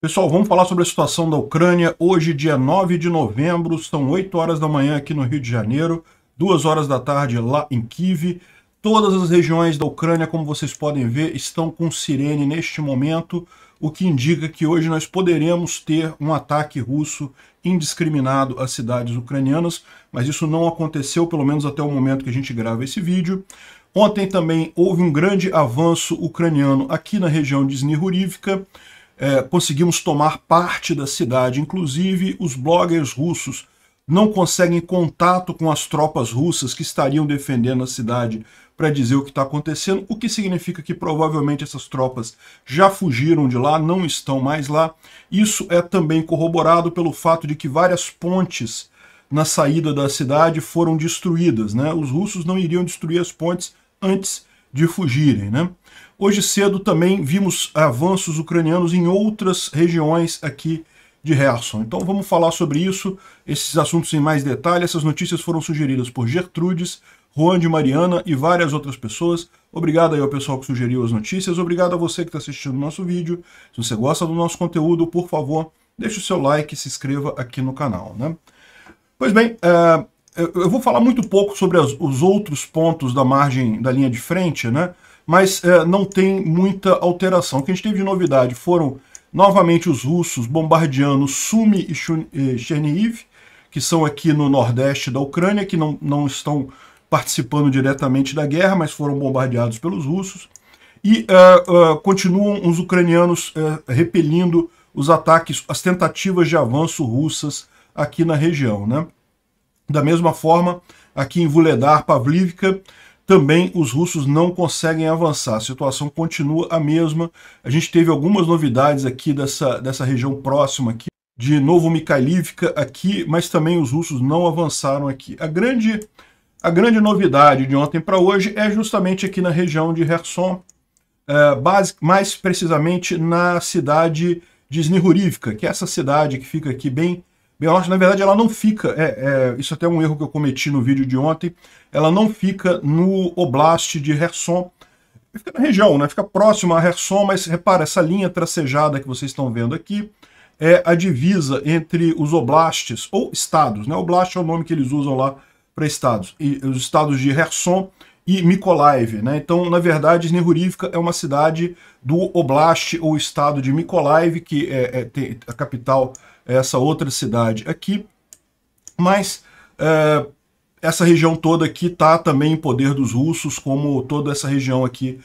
Pessoal, vamos falar sobre a situação da Ucrânia. Hoje, dia 9 de novembro, são 8 horas da manhã aqui no Rio de Janeiro, 2 horas da tarde lá em Kyiv. Todas as regiões da Ucrânia, como vocês podem ver, estão com sirene neste momento, o que indica que hoje nós poderemos ter um ataque russo indiscriminado às cidades ucranianas, mas isso não aconteceu, pelo menos até o momento que a gente grava esse vídeo. Ontem também houve um grande avanço ucraniano aqui na região de Snihurivka. Conseguimos tomar parte da cidade, inclusive os bloggers russos não conseguem contato com as tropas russas que estariam defendendo a cidade para dizer o que está acontecendo, o que significa que provavelmente essas tropas já fugiram de lá, não estão mais lá. Isso é também corroborado pelo fato de que várias pontes na saída da cidade foram destruídas, né? Os russos não iriam destruir as pontes antes de fugirem, né? Hoje cedo também vimos avanços ucranianos em outras regiões aqui de Kherson. Então vamos falar sobre isso, esses assuntos em mais detalhe. Essas notícias foram sugeridas por Gertrudes, Juan de Mariana e várias outras pessoas. Obrigado aí ao pessoal que sugeriu as notícias. Obrigado a você que está assistindo o nosso vídeo. Se você gosta do nosso conteúdo, por favor, deixe o seu like e se inscreva aqui no canal, né? Pois bem, eu vou falar muito pouco sobre os outros pontos da margem da linha de frente, né? Mas não tem muita alteração. O que a gente teve de novidade foram novamente os russos bombardeando Sumy e Chernihiv, que são aqui no nordeste da Ucrânia, que não estão participando diretamente da guerra, mas foram bombardeados pelos russos. E continuam os ucranianos repelindo os ataques, as tentativas de avanço russas aqui na região, né? Da mesma forma, aqui em Vuhledar, Pavlivka, também os russos não conseguem avançar. A situação continua a mesma. A gente teve algumas novidades aqui dessa região próxima aqui, de Novomikhailivka aqui, mas também os russos não avançaram aqui. A grande novidade de ontem para hoje é justamente aqui na região de Kherson, mais precisamente na cidade de Snihurivka, que é essa cidade que fica aqui bem na verdade, ela não fica, isso até é um erro que eu cometi no vídeo de ontem, ela não fica no Oblast de Kherson, fica na região, né? Fica próxima a Kherson, mas repara, essa linha tracejada que vocês estão vendo aqui é a divisa entre os oblastes, ou estados, né? Oblast é o nome que eles usam lá para estados, e os estados de Kherson e Mykolaiv, né? Então, na verdade, Snihurivka é uma cidade do Oblast ou estado de Mykolaiv, que tem a capital essa outra cidade aqui, mas essa região toda aqui está também em poder dos russos, como toda essa região aqui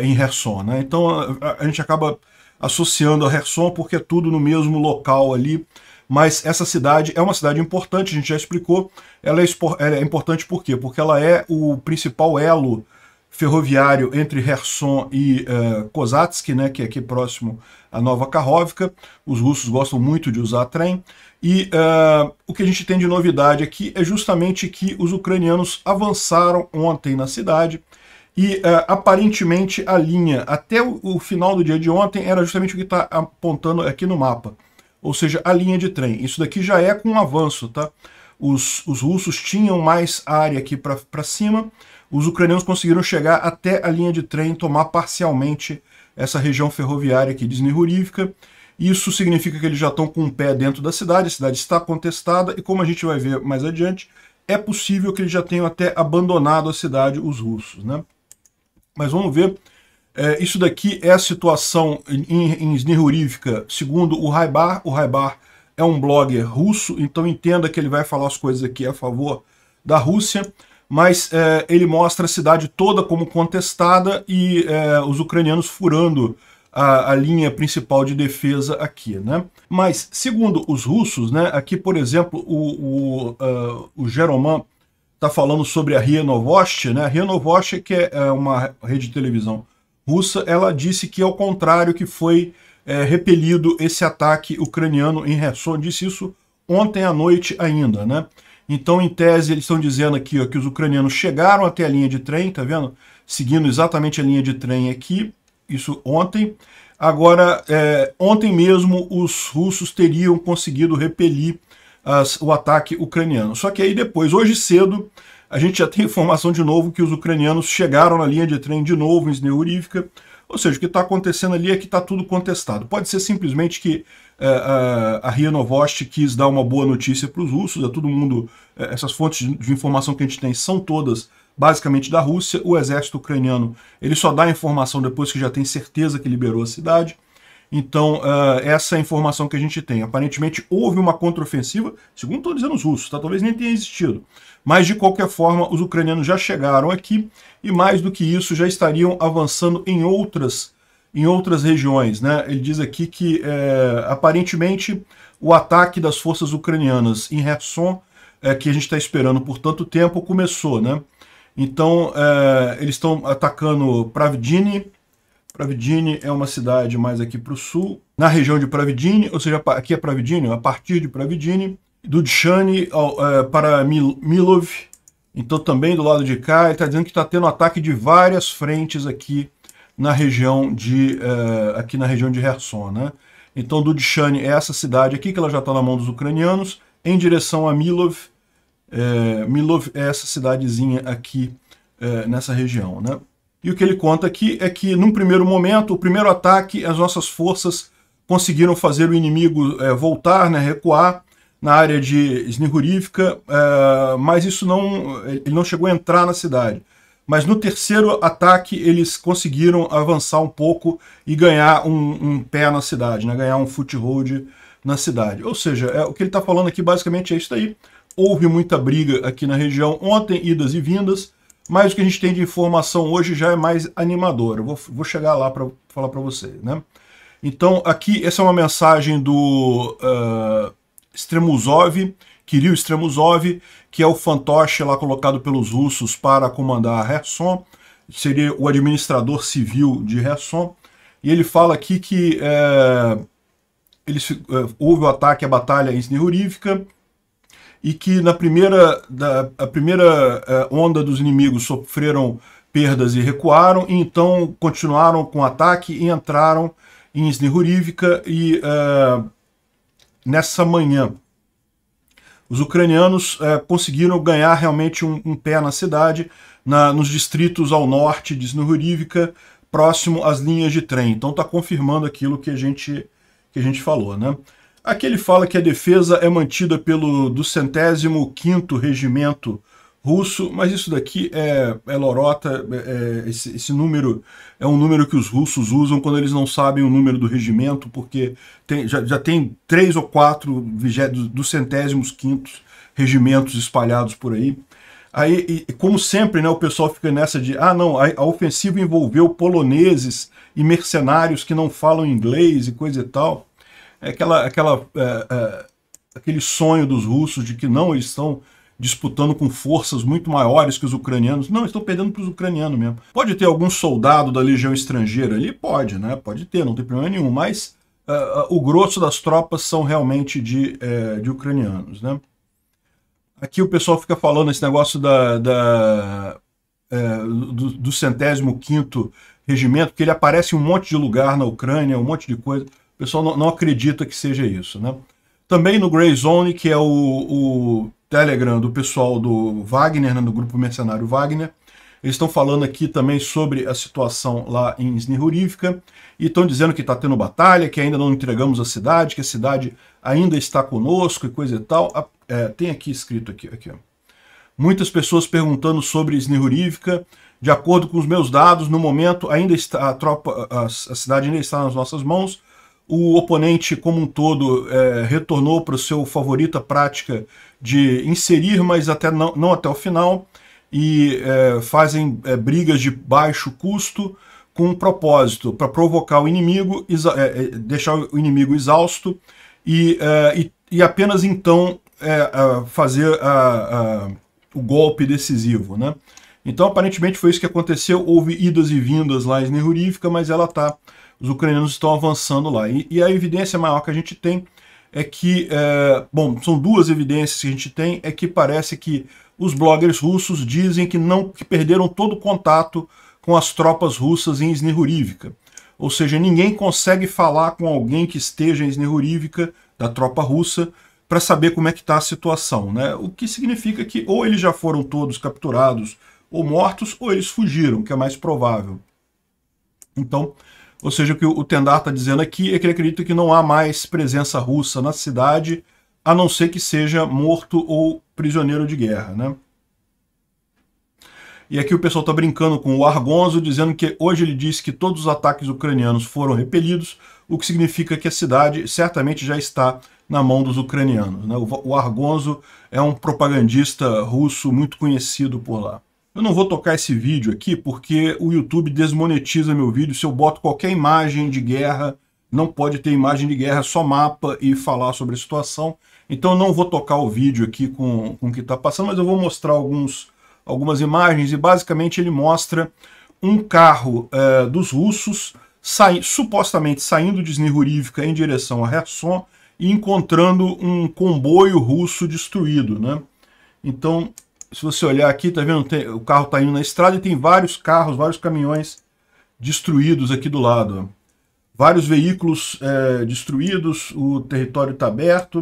em Kherson, né? Então a gente acaba associando a Kherson porque é tudo no mesmo local ali, mas essa cidade é uma cidade importante, a gente já explicou. Ela é importante por quê? Porque ela é o principal elo ferroviário entre Kherson e Kozatsk, né, que é aqui próximo a Nova Kakhovka. Os russos gostam muito de usar trem. E o que a gente tem de novidade aqui é justamente que os ucranianos avançaram ontem na cidade e aparentemente a linha até o final do dia de ontem era justamente o que está apontando aqui no mapa. Ou seja, a linha de trem. Isso daqui já é com um avanço, tá? Os russos tinham mais área aqui para cima. Os ucranianos conseguiram chegar até a linha de trem, tomar parcialmente essa região ferroviária aqui de Snihurivka. Isso significa que eles já estão com um pé dentro da cidade, a cidade está contestada, e como a gente vai ver mais adiante, é possível que eles já tenham até abandonado a cidade, os russos, né? Mas vamos ver, isso daqui é a situação em Snihurivka, segundo o Raibar. O Raibar é um blogger russo, então entenda que ele vai falar as coisas aqui a favor da Rússia, mas ele mostra a cidade toda como contestada e os ucranianos furando a linha principal de defesa aqui, né? Mas, segundo os russos, né, aqui, por exemplo, o Jeroman está falando sobre a RIA Novosti, né? A RIA Novosti, que é uma rede de televisão russa, ela disse que, ao contrário, que foi repelido esse ataque ucraniano em Kherson. Disse isso ontem à noite ainda, né? Então, em tese, eles estão dizendo aqui, ó, que os ucranianos chegaram até a linha de trem, tá vendo? Seguindo exatamente a linha de trem aqui, isso ontem. Agora, ontem mesmo, os russos teriam conseguido repelir o ataque ucraniano. Só que aí depois, hoje cedo, a gente já tem informação de novo que os ucranianos chegaram na linha de trem de novo em Snihurivka. Ou seja, o que está acontecendo ali é que está tudo contestado. Pode ser simplesmente que a RIA Novosti quis dar uma boa notícia para os russos, todo mundo, essas fontes de informação que a gente tem são todas basicamente da Rússia. O exército ucraniano ele só dá informação depois que já tem certeza que liberou a cidade. Então, essa é a informação que a gente tem. Aparentemente, houve uma contraofensiva, segundo estão dizendo os russos, tá? Talvez nem tenha existido. Mas, de qualquer forma, os ucranianos já chegaram aqui e, mais do que isso, já estariam avançando em outras regiões, né? Ele diz aqui que, aparentemente, o ataque das forças ucranianas em Kherson, que a gente está esperando por tanto tempo, começou, né? Então, eles estão atacando Pravdini. Pravdini é uma cidade mais aqui para o sul, na região de Pravdini, ou seja, aqui é Pravdini, a partir de Pravdini, do Dchany para Milov, então também do lado de cá, ele está dizendo que está tendo ataque de várias frentes aqui na região de Kherson, né? Então do Dchany é essa cidade aqui, que ela já está na mão dos ucranianos, em direção a Milov. Milov é essa cidadezinha aqui nessa região, né? E o que ele conta aqui é que, num primeiro momento, o primeiro ataque, as nossas forças conseguiram fazer o inimigo voltar, né, recuar na área de Snihurivka, mas ele não chegou a entrar na cidade. Mas no terceiro ataque, eles conseguiram avançar um pouco e ganhar um pé na cidade, né, ganhar um foothold na cidade. Ou seja, o que ele está falando aqui basicamente é isso aí. Houve muita briga aqui na região ontem, idas e vindas, mas o que a gente tem de informação hoje já é mais animador. Eu vou chegar lá para falar para vocês, né? Então, aqui, essa é uma mensagem do Stremuzov, Kirill Stremuzov, que é o fantoche lá colocado pelos russos para comandar Kherson, seria o administrador civil de Kherson, e ele fala aqui que houve o ataque à batalha em Snihurivka, e que na primeira onda dos inimigos sofreram perdas e recuaram, e então continuaram com o ataque e entraram em Snihurivka, e nessa manhã os ucranianos conseguiram ganhar realmente um pé na cidade, nos distritos ao norte de Snihurivka, próximo às linhas de trem. Então está confirmando aquilo que a gente falou, né? Aqui ele fala que a defesa é mantida pelo 205º Regimento Russo, mas isso daqui é lorota, esse número é um número que os russos usam quando eles não sabem o número do regimento, porque já tem 3 ou 4 205º regimentos espalhados por aí. Aí, como sempre, né, o pessoal fica nessa de, não, a ofensiva envolveu poloneses e mercenários que não falam inglês e coisa e tal. Aquele sonho dos russos de que não, eles estão disputando com forças muito maiores que os ucranianos. Não, estão perdendo para os ucranianos mesmo. Pode ter algum soldado da legião estrangeira ali? Pode, né? Pode ter, não tem problema nenhum, mas o grosso das tropas são realmente de ucranianos, né? Aqui o pessoal fica falando esse negócio do 205º Regimento, porque ele aparece em um monte de lugar na Ucrânia, um monte de coisa. O pessoal não acredita que seja isso, né? Também no Grey Zone, que é o Telegram do pessoal do Wagner, né, do grupo mercenário Wagner, eles estão falando aqui também sobre a situação lá em Snihurivka, e estão dizendo que está tendo batalha, que ainda não entregamos a cidade, que a cidade ainda está conosco e coisa e tal. Tem aqui escrito aqui, ó. Muitas pessoas perguntando sobre Snihurivka. De acordo com os meus dados, no momento ainda está a cidade ainda está nas nossas mãos. O oponente como um todo retornou para a sua favorita prática de inserir, mas não até o final, e fazem brigas de baixo custo com um propósito, para provocar o inimigo, deixar o inimigo exausto e apenas então fazer o golpe decisivo, né? Então, aparentemente, foi isso que aconteceu. Houve idas e vindas lá em Snihurivka, mas os ucranianos estão avançando lá. E a evidência maior que a gente tem é que, são duas evidências que a gente tem, é que parece que os bloggers russos dizem que perderam todo o contato com as tropas russas em Snihurivka. Ou seja, ninguém consegue falar com alguém que esteja em Snihurivka, da tropa russa, para saber como é que está a situação, né? O que significa que ou eles já foram todos capturados ou mortos, ou eles fugiram, que é mais provável. Então, ou seja, o que o Tendar está dizendo aqui é que ele acredita que não há mais presença russa na cidade, a não ser que seja morto ou prisioneiro de guerra, né? E aqui o pessoal está brincando com o Argonzo, dizendo que hoje ele disse que todos os ataques ucranianos foram repelidos, o que significa que a cidade certamente já está na mão dos ucranianos, né? O Argonzo é um propagandista russo muito conhecido por lá. Eu não vou tocar esse vídeo aqui porque o YouTube desmonetiza meu vídeo. Se eu boto qualquer imagem de guerra, não pode ter imagem de guerra, só mapa e falar sobre a situação. Então eu não vou tocar o vídeo aqui com o que está passando, mas eu vou mostrar algumas imagens, e basicamente ele mostra um carro dos russos supostamente saindo de Snihurivka em direção a Kherson e encontrando um comboio russo destruído, né? Então, se você olhar aqui, tá vendo? O carro está indo na estrada e tem vários carros, vários caminhões destruídos aqui do lado. Vários veículos destruídos, o território está aberto.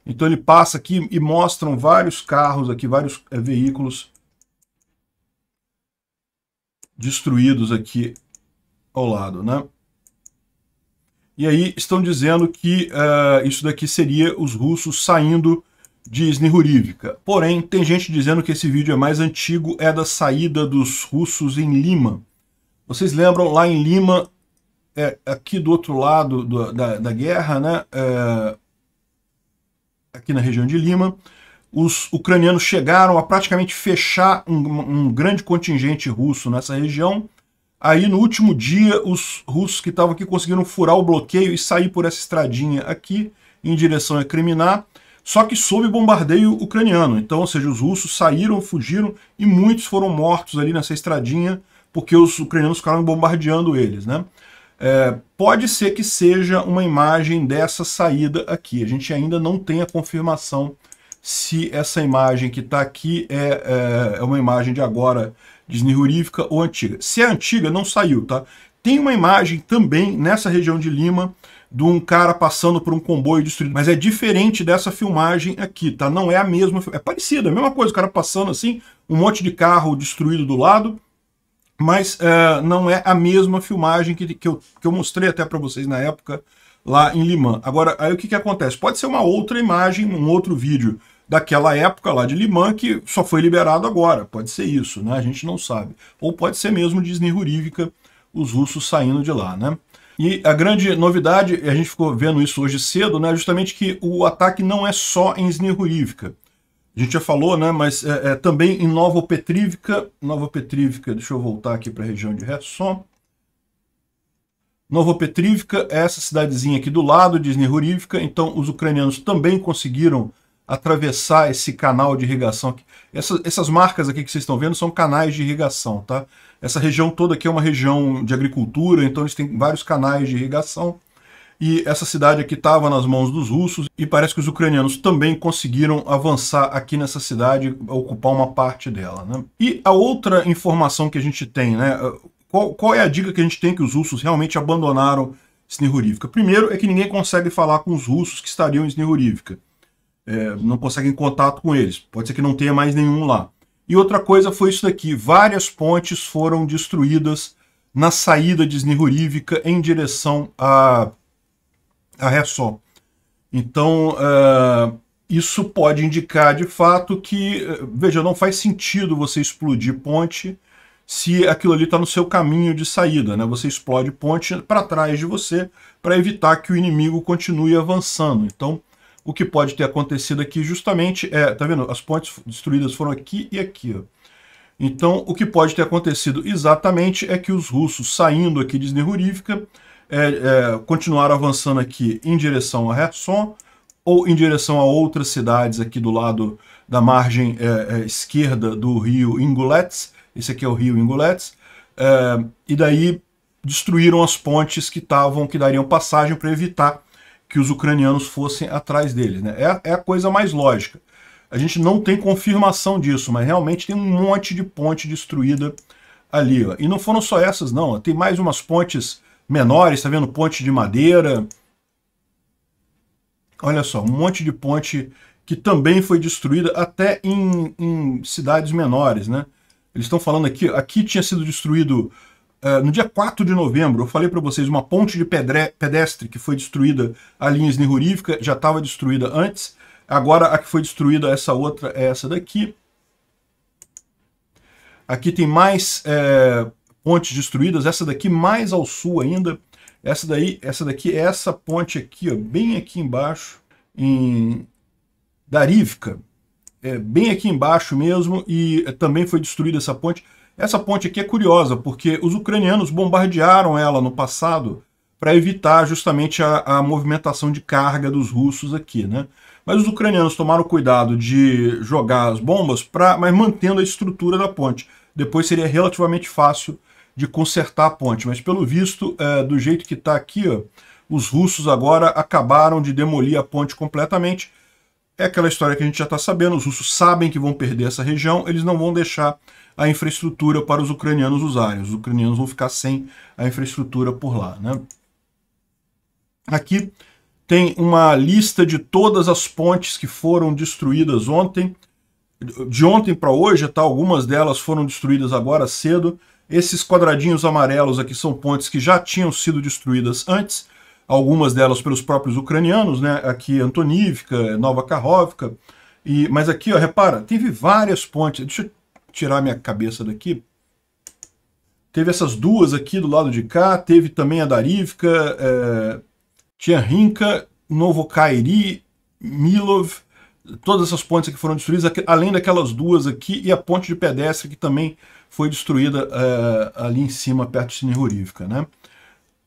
Então ele passa aqui e mostram vários carros aqui, vários veículos destruídos aqui ao lado, né? E aí estão dizendo que isso daqui seria os russos saindo de Snihurivka. Porém, tem gente dizendo que esse vídeo é mais antigo, é da saída dos russos em Lima. Vocês lembram, lá em Lima, aqui do outro lado da guerra, né? Aqui na região de Lima, os ucranianos chegaram a praticamente fechar um grande contingente russo nessa região. Aí, no último dia, os russos que estavam aqui conseguiram furar o bloqueio e sair por essa estradinha aqui, em direção a Kriminá, só que sob bombardeio ucraniano. Então, ou seja, os russos saíram, fugiram, e muitos foram mortos ali nessa estradinha, porque os ucranianos ficaram bombardeando eles, né? Pode ser que seja uma imagem dessa saída aqui. A gente ainda não tem a confirmação se essa imagem que está aqui é uma imagem de agora de Snihurivka ou antiga. Se é antiga, não saiu, tá? Tem uma imagem também nessa região de Lima de um cara passando por um comboio destruído, mas é diferente dessa filmagem aqui, tá? Não é a mesma, é parecida, a mesma coisa, o cara passando assim, um monte de carro destruído do lado, mas não é a mesma filmagem que eu mostrei até para vocês na época lá em Limã. Agora, aí o que acontece? Pode ser uma outra imagem, um outro vídeo daquela época lá de Limã que só foi liberado agora. Pode ser isso, né? A gente não sabe. Ou pode ser mesmo de Snihurivka, os russos saindo de lá, né? E a grande novidade, a gente ficou vendo isso hoje cedo, né? Justamente que o ataque não é só em Snihurivka. A gente já falou, né? Mas também em Novopetrivka. Novopetrivka, deixa eu voltar aqui para a região de Kherson. Novopetrivka é essa cidadezinha aqui do lado de Snihurivka. Então os ucranianos também conseguiram atravessar esse canal de irrigação. Essas marcas aqui que vocês estão vendo são canais de irrigação, tá? Essa região toda aqui é uma região de agricultura, então eles têm vários canais de irrigação. E essa cidade aqui estava nas mãos dos russos, e parece que os ucranianos também conseguiram avançar aqui nessa cidade, ocupar uma parte dela, né? E a outra informação que a gente tem, né? Qual é a dica que a gente tem que os russos realmente abandonaram Snihurivka? Primeiro é que ninguém consegue falar com os russos que estariam em Snihurivka. Não conseguem contato com eles. Pode ser que não tenha mais nenhum lá. E outra coisa foi isso daqui. Várias pontes foram destruídas na saída de Snihurivka em direção a Kherson. Então, isso pode indicar de fato que, veja, não faz sentido você explodir ponte se aquilo ali está no seu caminho de saída, né? Você explode ponte para trás de você para evitar que o inimigo continue avançando. Então, o que pode ter acontecido aqui justamente tá vendo? As pontes destruídas foram aqui e aqui, ó. Então, o que pode ter acontecido exatamente é que os russos, saindo aqui de Snihurivka, continuaram avançando aqui em direção a Kherson, ou em direção a outras cidades aqui do lado da margem esquerda do rio Ingulets. Esse aqui é o rio Ingulets. E daí destruíram as pontes que dariam passagem para evitar que os ucranianos fossem atrás deles, né? É a coisa mais lógica. A gente não tem confirmação disso, mas realmente tem um monte de ponte destruída ali, ó. E não foram só essas, não. Tem mais umas pontes menores, tá vendo? Ponte de madeira. Olha só, um monte de ponte que também foi destruída até em cidades menores, né? Eles estão falando aqui tinha sido destruído no dia 4 de novembro, eu falei para vocês uma ponte de pedestre que foi destruída ali em Snihurivka, já estava destruída antes. Agora a que foi destruída, essa outra, é essa daqui. Aqui tem mais pontes destruídas, essa daqui mais ao sul ainda. Essa daqui é essa ponte aqui, ó, bem aqui embaixo, em Darivka. Bem aqui embaixo mesmo, e também foi destruída essa ponte. Essa ponte aqui é curiosa, porque os ucranianos bombardearam ela no passado para evitar justamente a movimentação de carga dos russos aqui, né? Mas os ucranianos tomaram cuidado de jogar as bombas, mas mantendo a estrutura da ponte. Depois seria relativamente fácil de consertar a ponte, mas pelo visto, do jeito que está aqui, ó, os russos agora acabaram de demolir a ponte completamente. É aquela história que a gente já está sabendo, os russos sabem que vão perder essa região, eles não vão deixar a infraestrutura para os ucranianos usarem. Os ucranianos vão ficar sem a infraestrutura por lá, né? Aqui tem uma lista de todas as pontes que foram destruídas ontem. De ontem para hoje, tá? Algumas delas foram destruídas agora cedo. Esses quadradinhos amarelos aqui são pontes que já tinham sido destruídas antes, algumas delas pelos próprios ucranianos, né? Aqui Antonivka, Nova Kakhovka. Mas aqui, ó, repara, teve várias pontes. Deixa eu tirar minha cabeça daqui. Teve essas duas aqui do lado de cá, teve também a Darivka, Tcherhinka, Novokairi, Milov. Todas essas pontes aqui foram destruídas, além daquelas duas aqui, e a ponte de pedestre que também foi destruída ali em cima, perto de Snihurivka, né?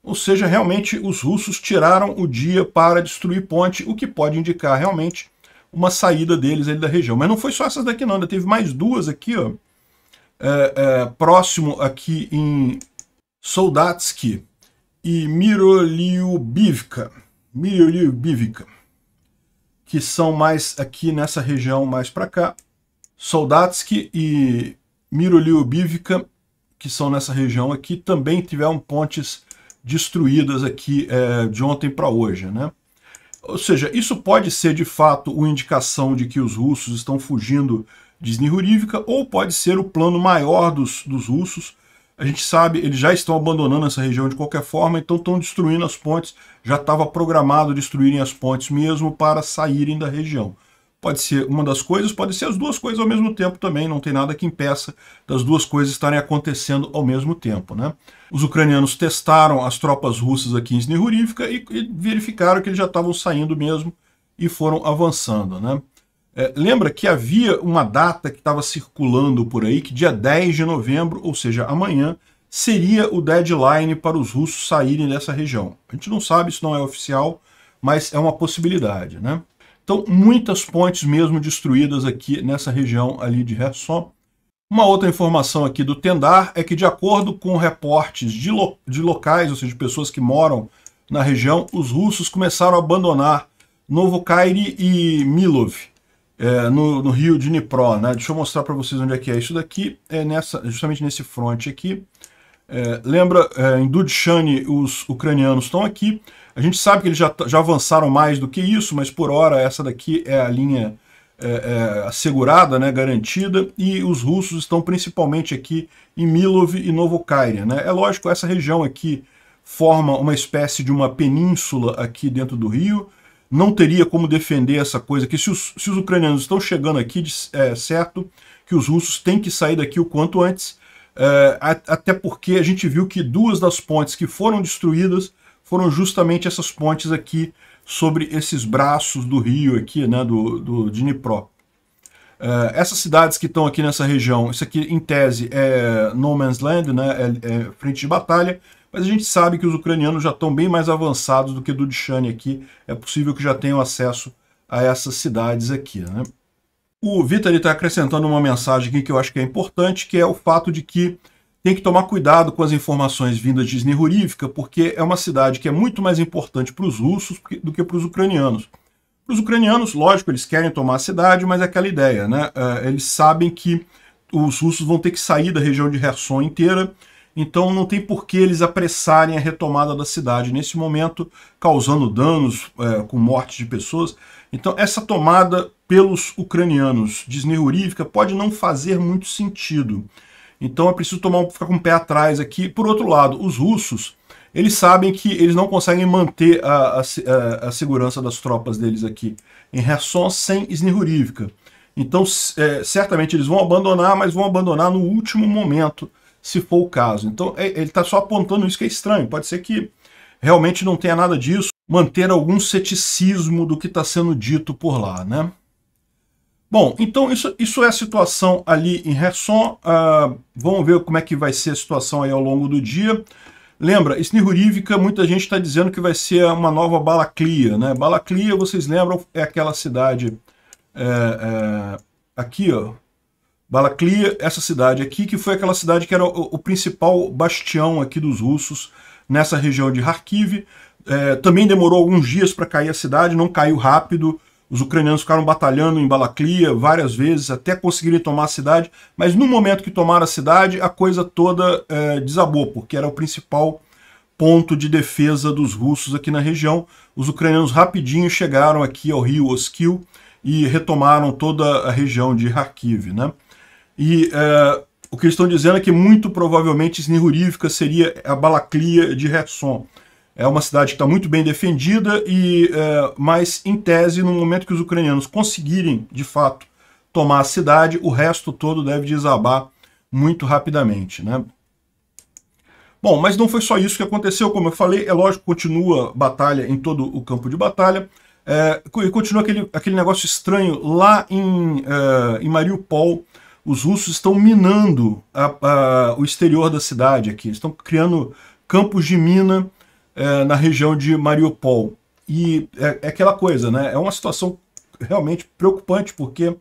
Ou seja, realmente os russos tiraram o dia para destruir ponte, o que pode indicar realmente uma saída deles ali da região. Mas não foi só essas daqui não, ainda teve mais duas aqui, ó, próximo aqui em Soldatsky e Miroliubivka, que são mais aqui nessa região mais para cá. Soldatsky e Miroliubivka, que são nessa região aqui, também tiveram pontes destruídas aqui de ontem para hoje, né? Ou seja, isso pode ser de fato uma indicação de que os russos estão fugindo de Snihurivka, ou pode ser o plano maior dos russos. A gente sabe, eles já estão abandonando essa região de qualquer forma, então estão destruindo as pontes. Já estava programado destruírem as pontes mesmo para saírem da região. Pode ser uma das coisas, pode ser as duas coisas ao mesmo tempo também, não tem nada que impeça das duas coisas estarem acontecendo ao mesmo tempo, né? Os ucranianos testaram as tropas russas aqui em Snihurivka e verificaram que eles já estavam saindo mesmo e foram avançando, né? Lembra que havia uma data que estava circulando por aí, que dia 10 de novembro, ou seja, amanhã, seria o deadline para os russos saírem dessa região. A gente não sabe, isso não é oficial, mas é uma possibilidade, né? Então, muitas pontes mesmo destruídas aqui nessa região ali de Kherson. Uma outra informação aqui do Tendar é que, de acordo com reportes de locais, ou seja, de pessoas que moram na região, os russos começaram a abandonar Novokairi e Milov, no rio de Dnipro, né? Deixa eu mostrar para vocês onde é que é. Isso daqui é justamente nesse fronte aqui. Lembra, em Dudchany os ucranianos estão aqui. A gente sabe que eles já avançaram mais do que isso, mas por hora essa daqui é a linha assegurada, né, garantida, e os russos estão principalmente aqui em Milov e Novokairi, né? É lógico, essa região aqui forma uma espécie de uma península aqui dentro do rio. Não teria como defender essa coisa, que se os ucranianos estão chegando aqui, é certo que os russos têm que sair daqui o quanto antes, até porque a gente viu que duas das pontes que foram destruídas foram justamente essas pontes aqui sobre esses braços do rio aqui, né, do Dnipro. Essas cidades que estão aqui nessa região, isso aqui em tese é no man's land, né, é frente de batalha, mas a gente sabe que os ucranianos já estão bem mais avançados do que Dudchany aqui. É possível que já tenham acesso a essas cidades aqui, né? O Vitali está acrescentando uma mensagem aqui que eu acho que é importante, que é o fato de que tem que tomar cuidado com as informações vindas de Snihurivka, porque é uma cidade que é muito mais importante para os russos do que para os ucranianos. Para os ucranianos, lógico, eles querem tomar a cidade, mas é aquela ideia, né? Eles sabem que os russos vão ter que sair da região de Kherson inteira, então não tem por que eles apressarem a retomada da cidade nesse momento, causando danos, com mortes de pessoas. Então essa tomada pelos ucranianos de Snihurivka pode não fazer muito sentido. Então é preciso ficar com o pé atrás aqui. Por outro lado, os russos, eles sabem que eles não conseguem manter a segurança das tropas deles aqui em Kherson sem Snihurivka. Então, certamente eles vão abandonar, mas vão abandonar no último momento, se for o caso. Então, ele está só apontando isso que é estranho. Pode ser que realmente não tenha nada disso, manter algum ceticismo do que está sendo dito por lá, né? Bom, então isso é a situação ali em Kherson. Vamos ver como é que vai ser a situação aí ao longo do dia. Lembra, Snihurivka, muita gente está dizendo que vai ser uma nova Balaklia, né? Balaklia, vocês lembram, é aquela cidade aqui, ó. Balaklia, essa cidade aqui, que foi aquela cidade que era o principal bastião aqui dos russos nessa região de Kharkiv. Também demorou alguns dias para cair a cidade, não caiu rápido. Os ucranianos ficaram batalhando em Balaklia várias vezes até conseguirem tomar a cidade, mas no momento que tomaram a cidade, a coisa toda desabou, porque era o principal ponto de defesa dos russos aqui na região. Os ucranianos rapidinho chegaram aqui ao rio Oskil e retomaram toda a região de Kharkiv, né? E o que eles estão dizendo é que muito provavelmente Snihurivka seria a Balaklia de Kherson. É uma cidade que está muito bem defendida, mas em tese, no momento que os ucranianos conseguirem, de fato, tomar a cidade, o resto todo deve desabar muito rapidamente, né? Bom, mas não foi só isso que aconteceu, como eu falei, é lógico, continua batalha em todo o campo de batalha, e continua aquele negócio estranho lá em Mariupol. Os russos estão minando o exterior da cidade aqui, estão criando campos de mina na região de Mariupol. E é aquela coisa, né? É uma situação realmente preocupante, porque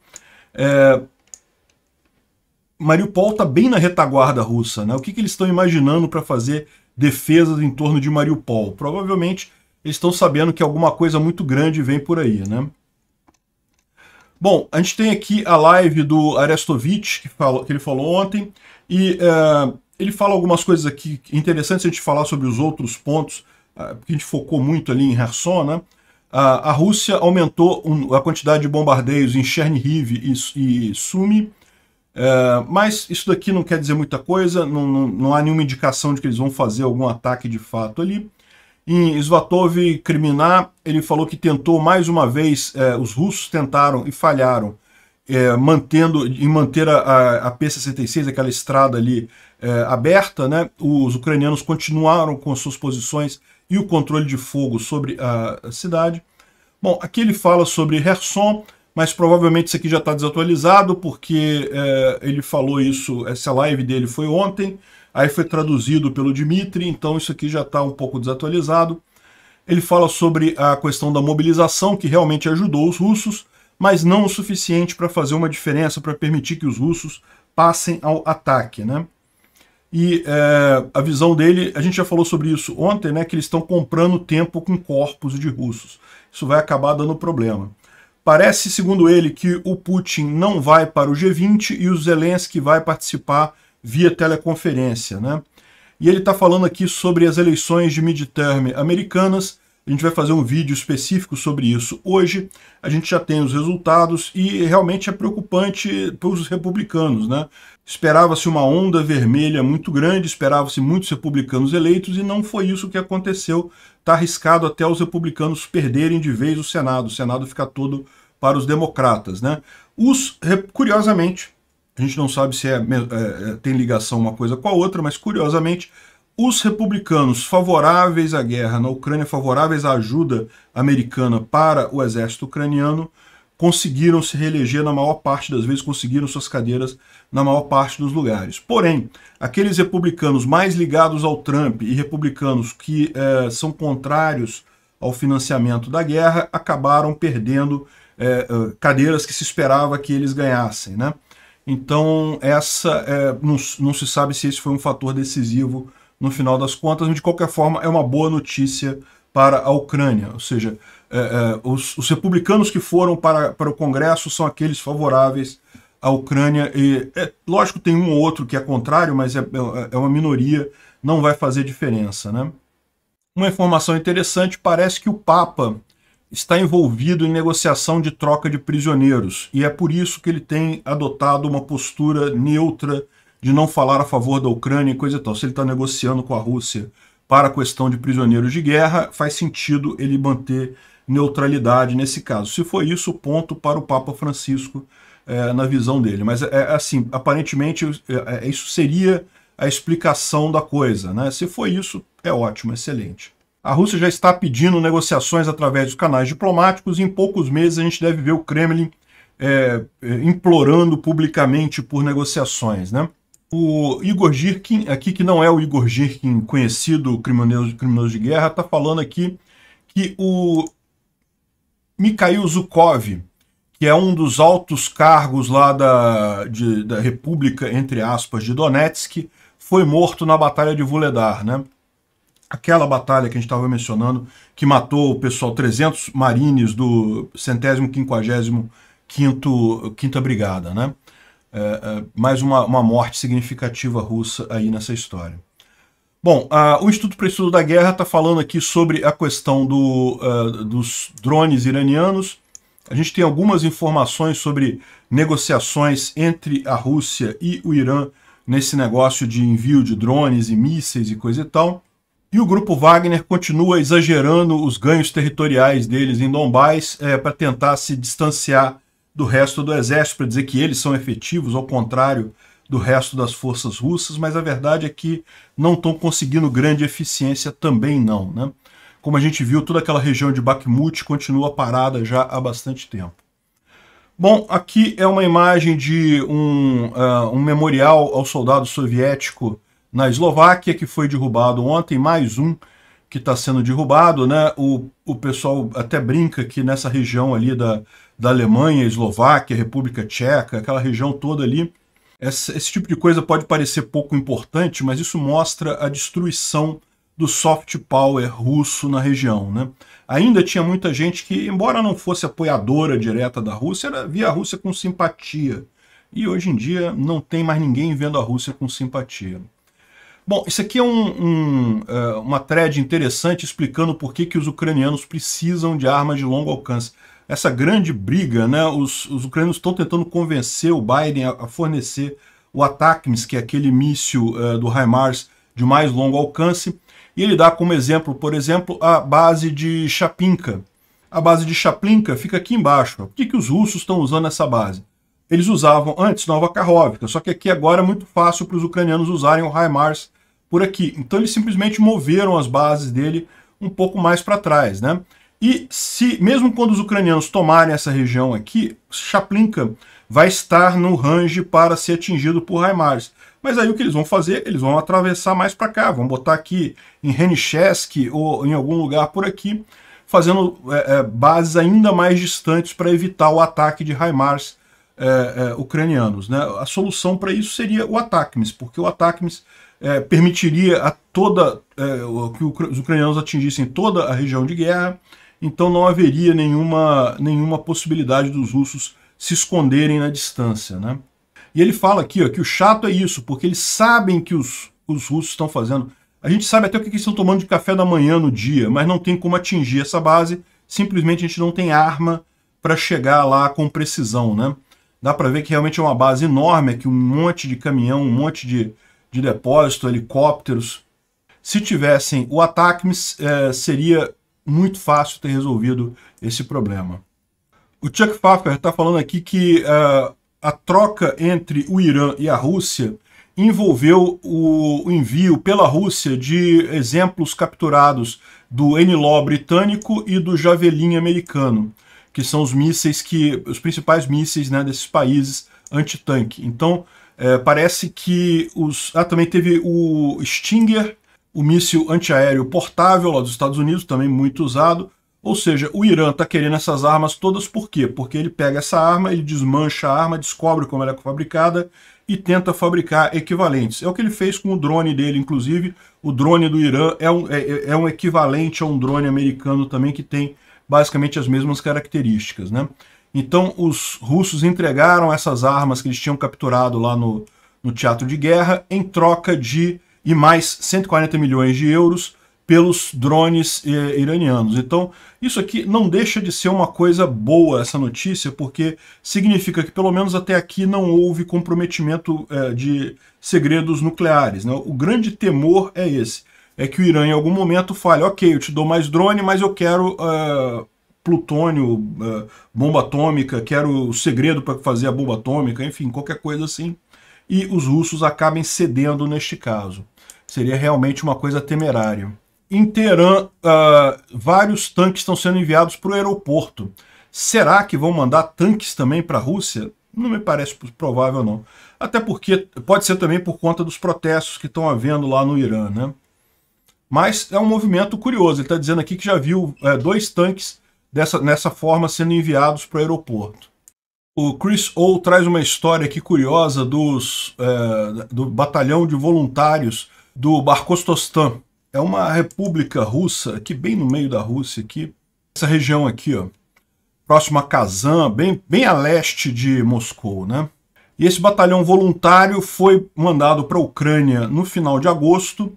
Mariupol está bem na retaguarda russa, né? O que eles estão imaginando para fazer defesas em torno de Mariupol? Provavelmente eles estão sabendo que alguma coisa muito grande vem por aí, né? Bom, a gente tem aqui a live do Arestovich, que ele falou ontem, e ele fala algumas coisas aqui interessantes a gente falar sobre os outros pontos, porque a gente focou muito ali em Kherson, né? A Rússia aumentou a quantidade de bombardeios em Chernihiv e Sumy, mas isso daqui não quer dizer muita coisa, não há nenhuma indicação de que eles vão fazer algum ataque de fato ali. Em Svatov Kriminá, ele falou que tentou mais uma vez, os russos tentaram e falharam em manter a P-66, aquela estrada ali aberta, né? Os ucranianos continuaram com suas posições e o controle de fogo sobre a cidade. Bom, aqui ele fala sobre Kherson, mas provavelmente isso aqui já está desatualizado, porque ele falou isso, essa live dele foi ontem, aí foi traduzido pelo Dmitry, então isso aqui já está um pouco desatualizado. Ele fala sobre a questão da mobilização, que realmente ajudou os russos, mas não o suficiente para fazer uma diferença, para permitir que os russos passem ao ataque, né? E a visão dele, a gente já falou sobre isso ontem, né, que eles estão comprando tempo com corpos de russos. Isso vai acabar dando problema. Parece, segundo ele, que o Putin não vai para o G20 e o Zelensky vai participar via teleconferência, né? E ele está falando aqui sobre as eleições de midterm americanas. A gente vai fazer um vídeo específico sobre isso hoje. A gente já tem os resultados e realmente é preocupante para os republicanos, né? Esperava-se uma onda vermelha muito grande, esperava-se muitos republicanos eleitos e não foi isso que aconteceu. Está arriscado até os republicanos perderem de vez o Senado ficar todo para os democratas, né? Curiosamente, a gente não sabe se tem ligação uma coisa com a outra, mas curiosamente, os republicanos favoráveis à guerra na Ucrânia, favoráveis à ajuda americana para o exército ucraniano, conseguiram se reeleger na maior parte das vezes, conseguiram suas cadeiras na maior parte dos lugares. Porém, aqueles republicanos mais ligados ao Trump e republicanos que são contrários ao financiamento da guerra acabaram perdendo cadeiras que se esperava que eles ganhassem, né? Então, não se sabe se esse foi um fator decisivo no final das contas, mas de qualquer forma é uma boa notícia para a Ucrânia. Ou seja, os republicanos que foram para o Congresso são aqueles favoráveis à Ucrânia. E, lógico, tem um ou outro que é contrário, mas é uma minoria, não vai fazer diferença, né? Uma informação interessante, parece que o Papa está envolvido em negociação de troca de prisioneiros, e é por isso que ele tem adotado uma postura neutra de não falar a favor da Ucrânia e coisa e tal. Se ele está negociando com a Rússia para a questão de prisioneiros de guerra, faz sentido ele manter neutralidade nesse caso. Se for isso, ponto para o Papa Francisco na visão dele. Mas assim, aparentemente isso seria a explicação da coisa, né? Se for isso, é ótimo, excelente. A Rússia já está pedindo negociações através dos canais diplomáticos e em poucos meses a gente deve ver o Kremlin implorando publicamente por negociações, né? O Igor Girkin, aqui que não é o Igor Girkin conhecido criminoso de guerra, está falando aqui que o Mikhail Zhukov, que é um dos altos cargos lá da República, entre aspas, de Donetsk, foi morto na Batalha de Vuhledar, né? Aquela batalha que a gente estava mencionando, que matou o pessoal, 300 marines do 155ª Brigada, né? Mais uma morte significativa russa aí nessa história. Bom, o Instituto para o Estudo da Guerra está falando aqui sobre a questão dos drones iranianos. A gente tem algumas informações sobre negociações entre a Rússia e o Irã nesse negócio de envio de drones e mísseis e coisa e tal. E o grupo Wagner continua exagerando os ganhos territoriais deles em Donbás para tentar se distanciar do resto do exército, para dizer que eles são efetivos, ao contrário do resto das forças russas, mas a verdade é que não estão conseguindo grande eficiência também não, né? Como a gente viu, toda aquela região de Bakhmut continua parada já há bastante tempo. Bom, aqui é uma imagem de um memorial ao soldado soviético na Eslováquia, que foi derrubado ontem, mais um que está sendo derrubado, né? O pessoal até brinca que nessa região ali da Alemanha, Eslováquia, República Tcheca, aquela região toda ali, esse tipo de coisa pode parecer pouco importante, mas isso mostra a destruição do soft power russo na região, né? Ainda tinha muita gente que, embora não fosse apoiadora direta da Rússia, via a Rússia com simpatia. E hoje em dia não tem mais ninguém vendo a Rússia com simpatia. Bom, isso aqui é uma thread interessante explicando por que os ucranianos precisam de armas de longo alcance. Essa grande briga, né, os ucranianos estão tentando convencer o Biden a fornecer o ATACMS, que é aquele míssil do HIMARS de mais longo alcance, e ele dá como exemplo, por exemplo, a base de Chapinka. A base de Chapinka fica aqui embaixo. Por que os russos estão usando essa base? Eles usavam antes Nova Kakhovka, só que aqui agora é muito fácil para os ucranianos usarem o HIMARS por aqui. Então eles simplesmente moveram as bases dele um pouco mais para trás, né? E mesmo quando os ucranianos tomarem essa região aqui, Chapinka vai estar no range para ser atingido por HIMARS. Mas aí o que eles vão fazer? Eles vão atravessar mais para cá, vão botar aqui em Henichesk ou em algum lugar por aqui, fazendo bases ainda mais distantes para evitar o ataque de HIMARS ucranianos, né? A solução para isso seria o ATACMS, porque o ATACMS permitiria que os ucranianos atingissem toda a região de guerra, então não haveria nenhuma possibilidade dos russos se esconderem na distância, né? E ele fala aqui, ó, que o chato é isso, porque eles sabem que os russos estão fazendo. A gente sabe até o que eles estão tomando de café da manhã no dia, mas não tem como atingir essa base, simplesmente a gente não tem arma para chegar lá com precisão, né? Dá para ver que realmente é uma base enorme, aqui um monte de caminhão, um monte de depósito, helicópteros. Se tivessem o ATACMS, seria muito fácil ter resolvido esse problema. O Chuck Pfaffer está falando aqui que a troca entre o Irã e a Rússia envolveu o envio pela Rússia de exemplos capturados do NLAW britânico e do Javelin americano, que são os principais mísseis, né, desses países antitanque. Então, parece que também teve o Stinger, o míssil antiaéreo portável lá dos Estados Unidos, também muito usado. Ou seja, o Irã está querendo essas armas todas por quê? Porque ele pega essa arma, ele desmancha a arma, descobre como ela é fabricada e tenta fabricar equivalentes. É o que ele fez com o drone dele, inclusive. O drone do Irã é um equivalente a um drone americano também, que tem basicamente as mesmas características, né? Então os russos entregaram essas armas que eles tinham capturado lá no teatro de guerra em troca de mais 140 milhões de euros pelos drones iranianos. Então, isso aqui não deixa de ser uma coisa boa, essa notícia, porque significa que, pelo menos até aqui, não houve comprometimento de segredos nucleares, né? O grande temor é esse, é que o Irã, em algum momento, fale, ok, eu te dou mais drone, mas eu quero plutônio, bomba atômica, quero o segredo para fazer a bomba atômica, enfim, qualquer coisa assim, e os russos acabem cedendo neste caso. Seria realmente uma coisa temerária. Em Teherã, vários tanques estão sendo enviados para o aeroporto. Será que vão mandar tanques também para a Rússia? Não me parece provável, não. Até porque pode ser também por conta dos protestos que estão havendo lá no Irã, né? Mas é um movimento curioso. Ele está dizendo aqui que já viu 2 tanques nessa forma sendo enviados para o aeroporto. O Chris O traz uma história aqui curiosa do batalhão de voluntários do Barkostostan. É uma república russa, aqui bem no meio da Rússia, aqui. Essa região aqui, ó, próximo a Kazan, bem a leste de Moscou, né? E esse batalhão voluntário foi mandado para a Ucrânia no final de agosto,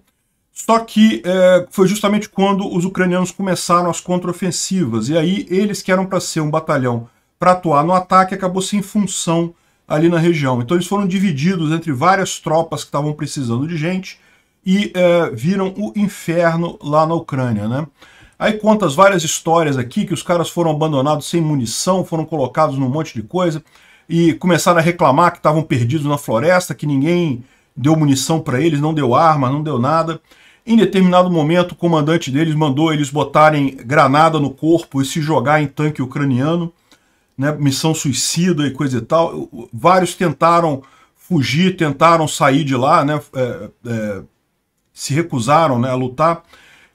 só que foi justamente quando os ucranianos começaram as contraofensivas, e aí eles que eram para ser um batalhão para atuar no ataque, acabou sem função ali na região. Então eles foram divididos entre várias tropas que estavam precisando de gente, e viram o inferno lá na Ucrânia, né? Aí conta as várias histórias aqui, que os caras foram abandonados sem munição, foram colocados num monte de coisa, e começaram a reclamar que estavam perdidos na floresta, que ninguém deu munição para eles, não deu arma, não deu nada. Em determinado momento, o comandante deles mandou eles botarem granada no corpo e se jogar em tanque ucraniano, né? Missão suicida e coisa e tal. Vários tentaram fugir, tentaram sair de lá, né? Se recusaram, né, a lutar,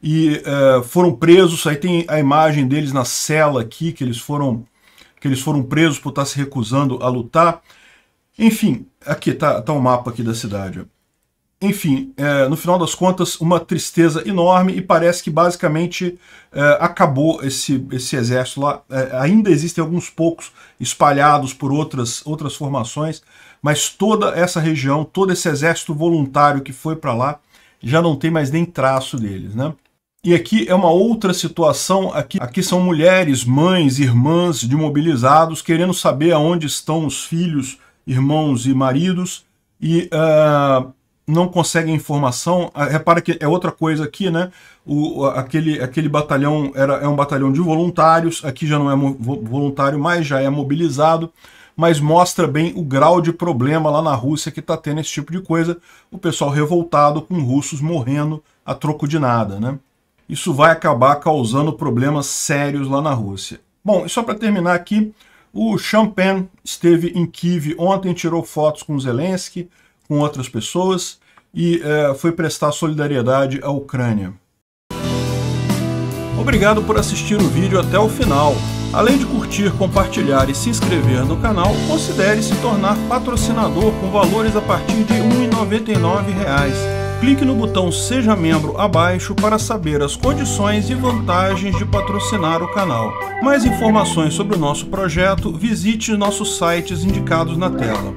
e foram presos. Aí tem a imagem deles na cela aqui, que eles foram presos por estar se recusando a lutar. Enfim, aqui tá um mapa aqui da cidade, ó. Enfim, no final das contas, uma tristeza enorme, e parece que basicamente acabou esse exército lá. Ainda existem alguns poucos espalhados por outras formações, mas toda essa região, todo esse exército voluntário que foi para lá, já não tem mais nem traço deles, né? E aqui é uma outra situação. Aqui são mulheres, mães, irmãs de mobilizados querendo saber aonde estão os filhos, irmãos e maridos, e não conseguem informação. Repara que é outra coisa aqui, né? Aquele batalhão é um batalhão de voluntários, aqui já não é voluntário, mas já é mobilizado. Mas mostra bem o grau de problema lá na Rússia que está tendo esse tipo de coisa, o pessoal revoltado com russos morrendo a troco de nada, né? Isso vai acabar causando problemas sérios lá na Rússia. Bom, e só para terminar aqui, o Sean Penn esteve em Kiev ontem, tirou fotos com Zelensky, com outras pessoas, e foi prestar solidariedade à Ucrânia. Obrigado por assistir o vídeo até o final. Além de curtir, compartilhar e se inscrever no canal, considere se tornar patrocinador com valores a partir de R$ 1,99. Clique no botão Seja Membro abaixo para saber as condições e vantagens de patrocinar o canal. Mais informações sobre o nosso projeto, visite nossos sites indicados na tela.